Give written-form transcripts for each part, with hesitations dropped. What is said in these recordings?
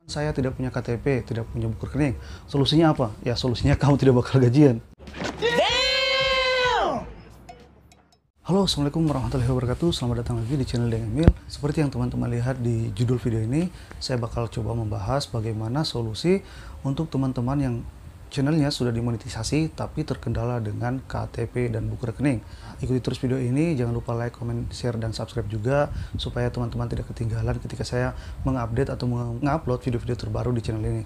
Saya tidak punya KTP, tidak punya buku rekening. Solusinya apa? Ya solusinya kamu tidak bakal gajian. Halo, Assalamualaikum warahmatullahi wabarakatuh. Selamat datang lagi di channel Deng Emil. Seperti yang teman-teman lihat di judul video ini, saya bakal coba membahas bagaimana solusi untuk teman-teman yang channelnya sudah dimonetisasi tapi terkendala dengan KTP dan buku rekening. Ikuti terus video ini, jangan lupa like, comment, share, dan subscribe juga supaya teman-teman tidak ketinggalan ketika saya mengupdate atau mengupload video-video terbaru di channel ini.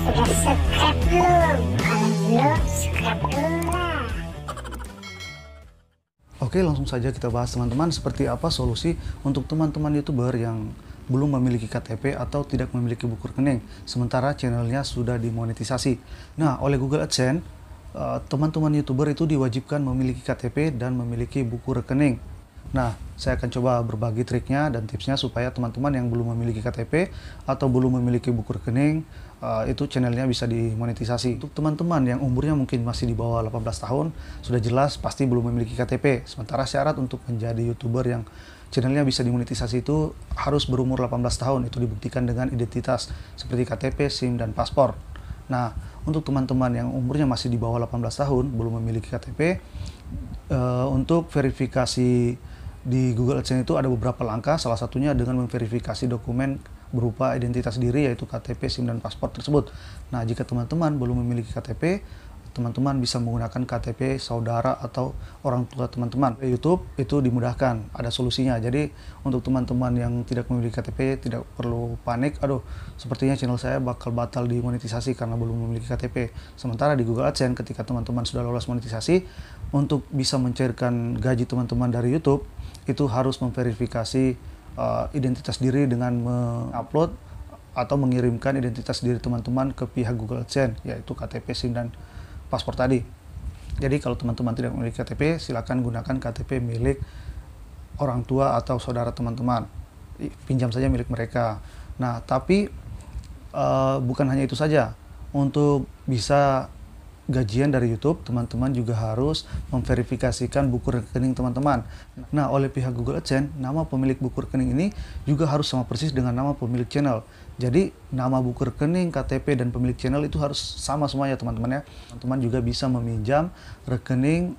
Sudah subscribe belum? Kalau belum, subscribe dulu lah. Oke, langsung saja kita bahas teman-teman seperti apa solusi untuk teman-teman YouTuber yang belum memiliki KTP atau tidak memiliki buku rekening sementara channelnya sudah dimonetisasi. Nah, oleh Google AdSense, teman-teman YouTuber itu diwajibkan memiliki KTP dan memiliki buku rekening. Nah, saya akan coba berbagi triknya dan tipsnya supaya teman-teman yang belum memiliki KTP atau belum memiliki buku rekening itu channelnya bisa dimonetisasi. Untuk teman-teman yang umurnya mungkin masih di bawah 18 tahun, sudah jelas pasti belum memiliki KTP. Sementara syarat untuk menjadi YouTuber yang channelnya bisa dimonetisasi itu harus berumur 18 tahun. Itu dibuktikan dengan identitas seperti KTP, SIM, dan paspor. Nah, untuk teman-teman yang umurnya masih di bawah 18 tahun, belum memiliki KTP, untuk verifikasi di Google AdSense itu ada beberapa langkah, salah satunya dengan memverifikasi dokumen berupa identitas diri yaitu KTP, SIM, dan paspor tersebut. Nah, jika teman-teman belum memiliki KTP, teman-teman bisa menggunakan KTP saudara atau orang tua teman-teman. YouTube itu dimudahkan, ada solusinya. Jadi untuk teman-teman yang tidak memiliki KTP tidak perlu panik, aduh sepertinya channel saya bakal batal dimonetisasi karena belum memiliki KTP. Sementara di Google AdSense ketika teman-teman sudah lolos monetisasi, untuk bisa mencairkan gaji teman-teman dari YouTube, itu harus memverifikasi identitas diri dengan mengupload atau mengirimkan identitas diri teman-teman ke pihak Google AdSense, yaitu KTP, SIM, dan paspor tadi. Jadi kalau teman-teman tidak memiliki KTP, silakan gunakan KTP milik orang tua atau saudara teman-teman. Pinjam saja milik mereka. Nah, tapi bukan hanya itu saja. Untuk bisa gajian dari YouTube, teman-teman juga harus memverifikasikan buku rekening teman-teman. Nah, oleh pihak Google AdSense, nama pemilik buku rekening ini juga harus sama persis dengan nama pemilik channel. Jadi, nama buku rekening, KTP, dan pemilik channel itu harus sama semuanya, teman-teman ya. Teman-teman juga bisa meminjam rekening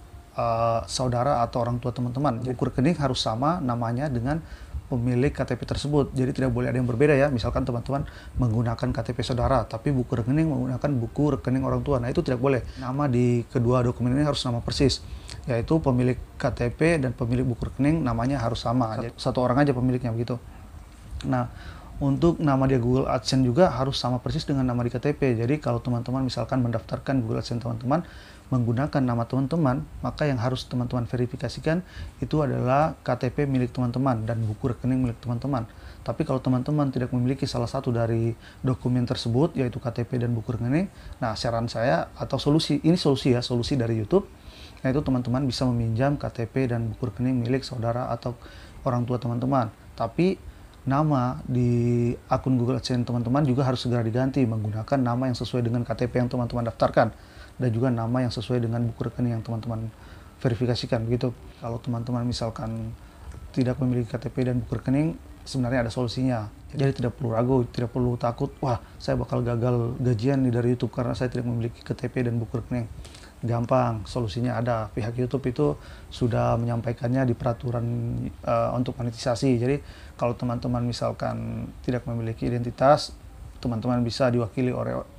saudara atau orang tua teman-teman. Buku rekening harus sama namanya dengan pemilik KTP tersebut. Jadi tidak boleh ada yang berbeda ya. Misalkan teman-teman menggunakan KTP saudara, tapi buku rekening menggunakan buku rekening orang tua. Nah, itu tidak boleh. Nama di kedua dokumen ini harus sama persis. Yaitu pemilik KTP dan pemilik buku rekening namanya harus sama. Satu orang aja pemiliknya begitu. Nah, untuk nama di Google AdSense juga harus sama persis dengan nama di KTP. Jadi kalau teman-teman misalkan mendaftarkan Google AdSense teman-teman menggunakan nama teman-teman, maka yang harus teman-teman verifikasikan itu adalah KTP milik teman-teman dan buku rekening milik teman-teman. Tapi kalau teman-teman tidak memiliki salah satu dari dokumen tersebut, yaitu KTP dan buku rekening, nah saran saya atau solusi, ini solusi ya, solusi dari YouTube, yaitu teman-teman bisa meminjam KTP dan buku rekening milik saudara atau orang tua teman-teman. Tapi nama di akun Google AdSense teman-teman juga harus segera diganti menggunakan nama yang sesuai dengan KTP yang teman-teman daftarkan dan juga nama yang sesuai dengan buku rekening yang teman-teman verifikasikan begitu. Kalau teman-teman misalkan tidak memiliki KTP dan buku rekening, sebenarnya ada solusinya. Jadi tidak perlu ragu, tidak perlu takut, wah saya bakal gagal gajian nih dari YouTube karena saya tidak memiliki KTP dan buku rekening. Gampang, solusinya ada. Pihak YouTube itu sudah menyampaikannya di peraturan untuk monetisasi. Jadi kalau teman-teman misalkan tidak memiliki identitas, teman-teman bisa diwakili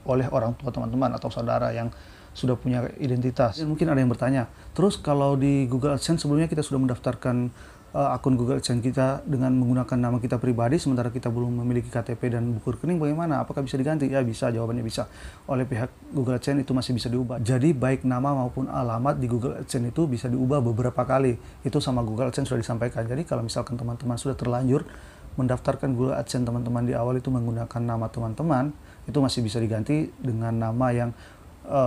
oleh orang tua teman-teman atau saudara yang sudah punya identitas. Dan mungkin ada yang bertanya, terus kalau di Google AdSense sebelumnya kita sudah mendaftarkan akun Google AdSense kita dengan menggunakan nama kita pribadi, sementara kita belum memiliki KTP dan buku rekening, bagaimana? Apakah bisa diganti? Ya bisa, jawabannya bisa. Oleh pihak Google AdSense itu masih bisa diubah. Jadi baik nama maupun alamat di Google AdSense itu bisa diubah beberapa kali. Itu sama Google AdSense sudah disampaikan. Jadi kalau misalkan teman-teman sudah terlanjur mendaftarkan Google AdSense teman-teman di awal itu menggunakan nama teman-teman, itu masih bisa diganti dengan nama yang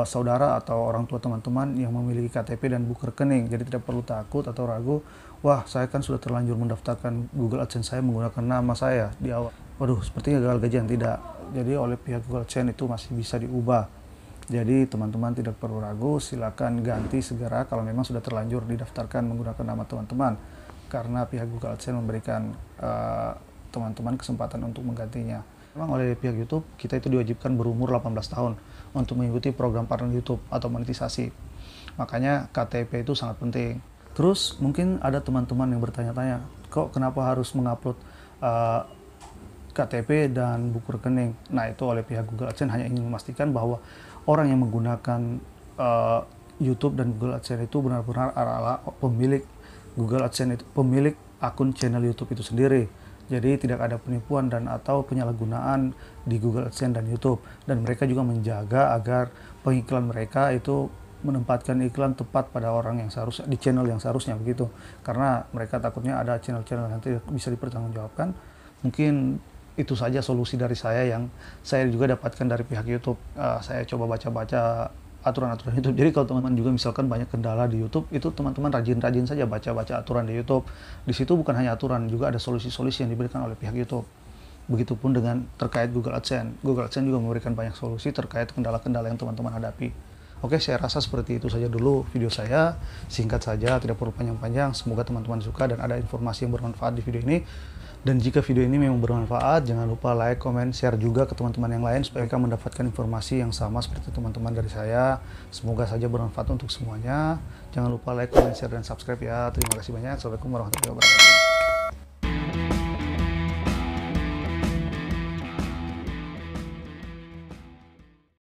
saudara atau orang tua teman-teman yang memiliki KTP dan buku rekening. Jadi tidak perlu takut atau ragu, wah saya kan sudah terlanjur mendaftarkan Google AdSense saya menggunakan nama saya di awal. Waduh, sepertinya gagal gajian. Tidak. Jadi oleh pihak Google AdSense itu masih bisa diubah. Jadi teman-teman tidak perlu ragu, silakan ganti segera kalau memang sudah terlanjur didaftarkan menggunakan nama teman-teman. karena pihak Google AdSense memberikan teman-teman kesempatan untuk menggantinya. Memang oleh pihak YouTube, kita itu diwajibkan berumur 18 tahun untuk mengikuti program partner YouTube atau monetisasi. Makanya KTP itu sangat penting. Terus mungkin ada teman-teman yang bertanya-tanya, kok kenapa harus mengupload KTP dan buku rekening? Nah, itu oleh pihak Google AdSense hanya ingin memastikan bahwa orang yang menggunakan YouTube dan Google AdSense itu benar-benar adalah pemilik Google AdSense itu, pemilik akun channel YouTube itu sendiri. Jadi tidak ada penipuan dan atau penyalahgunaan di Google AdSense dan YouTube. Dan mereka juga menjaga agar pengiklan mereka itu menempatkan iklan tepat pada orang yang seharusnya, di channel yang seharusnya begitu. Karena mereka takutnya ada channel-channel yang tidak bisa dipertanggungjawabkan. Mungkin itu saja solusi dari saya yang saya juga dapatkan dari pihak YouTube. Saya coba baca-baca aturan-aturan YouTube. Jadi kalau teman-teman juga misalkan banyak kendala di YouTube, itu teman-teman rajin-rajin saja baca-baca aturan di YouTube. Di situ bukan hanya aturan, juga ada solusi-solusi yang diberikan oleh pihak YouTube. Begitupun dengan terkait Google AdSense. Google AdSense juga memberikan banyak solusi terkait kendala-kendala yang teman-teman hadapi. Oke, saya rasa seperti itu saja dulu video saya. Singkat saja, tidak perlu panjang-panjang. Semoga teman-teman suka dan ada informasi yang bermanfaat di video ini. Dan jika video ini memang bermanfaat, jangan lupa like, comment, share juga ke teman-teman yang lain supaya mereka mendapatkan informasi yang sama seperti teman-teman dari saya. Semoga saja bermanfaat untuk semuanya. Jangan lupa like, comment, share, dan subscribe ya. Terima kasih banyak. Assalamualaikum warahmatullahi wabarakatuh.